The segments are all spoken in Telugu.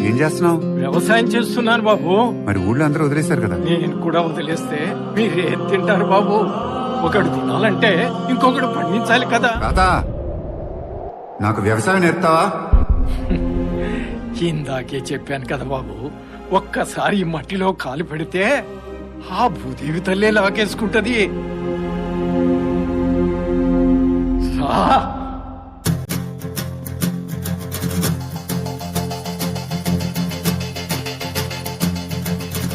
ఏం చేస్తున్నావు? వ్యవసాయం చేస్తున్నాను బాబు. మరి ఊళ్ళో అందరూ వదిలేశారు కదా. నేను కూడా వదిలేస్తే మీరేం తింటారు బాబు? ఒకడు తినాలంటే ఇంకొకడు పండించాలి కదా. తాత, నాకు వ్యవసాయం నేర్పుతావా? ఇందాకే చెప్పాను కదా బాబు, ఒక్కసారి ఈ మట్టిలో కాలు పెడితే ఆ భూదేవి తల్లే లాగేసుకుంటది.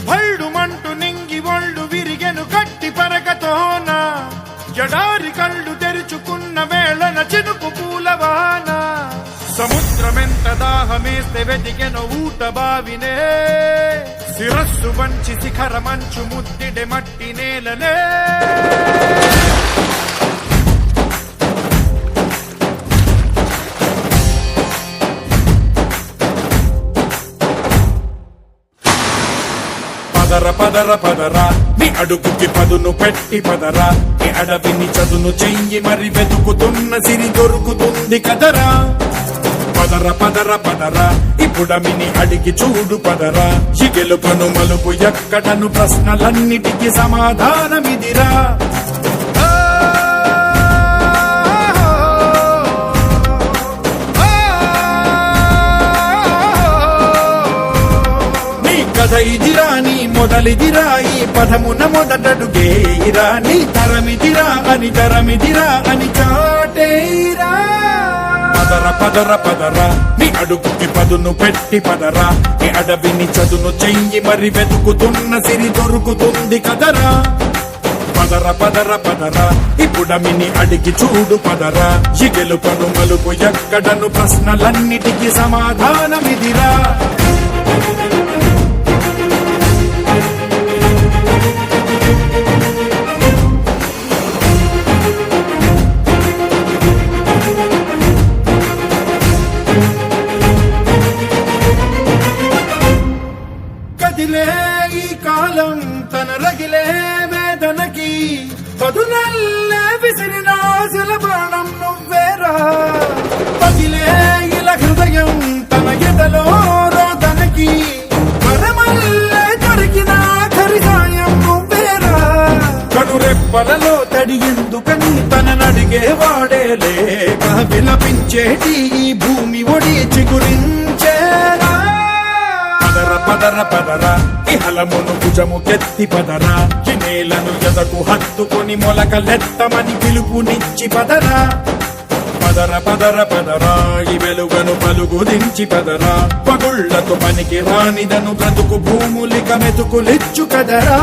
భళ్ళుమంటూ నింగి ఒళ్ళు విరిగెను గట్టి పరగతోన, జడారి కళ్ళు తెరుచుకున్న వేళన చినుకు పూలవాన, సముద్రమెంత దాహమేస్తే వెతికెను ఊట బావినే, శిరస్సు వంచి శిఖర మంచు ముద్దిడె మట్టి నేలనే. పదర పదర పదరా నీ అడుగుకి పదును పెట్టి పదరా, నీ అడవిని చదును చెయ్యి మరి వెతుకుతున్న సిరి దొరుకుతుంది కదరా. పదర పదర పదరా ఇప్పుడమిని అడిగి చూడు పదరా, చిగెలుపను మలుపు ఎక్కడను ప్రశ్నలన్నిటికీ సమాధానమిదిరా. కథ ఇదిరా నీ మొదలిదిరా, ఈ పదమున మొదటడుగేయిరా, నీ తరమిదిరా అని తరమిదిరా అని చాటేరా. పదర పదర పదరా నీ అడుగుకి పదును పెట్టి పదరా, నీ అడవిని చదును చెయ్యి మరి వెతుకుతున్న సిరి దొరుకుతుంది కదరా. పదర పదర పదరా ఇప్పుడమిని అడిగి చూడు పదరా, చిగెలుపను మలుపు ఎక్కడను ప్రశ్నలన్నిటికీ సమాధానమిదిరా. కదిలే ఈ కాలం తన రగిలే వేదనకి, పదునల్లే విసిరిన ఆశల బాణం నువ్వేరా. పగిలే ఇలా హృదయం తన ఎదలో రోదనకి, పరమల్లే దొరికిన ఆఖరి సాయం నువ్వేరా. కనురెప్పలలో తడి ఎందుకని తననడిగేవాడే లేక, విలపించేటి ఈ భూమి ఒడి చిగురించేరా. పదర పదర పదరా ఇహలమును భుజము కెత్తి పదరా, ఈ నేలను ఎదకు హత్తుకొని మొలకలెత్తమని పిలుపునిచ్చి పదరా. పదర పదర పదరా ఈ వెలుగను పలుగు దించి పదరా, పగుళ్లకు పనికి రానిదను బ్రతుకు భూములిక మెతుకులిచ్చు కదరా.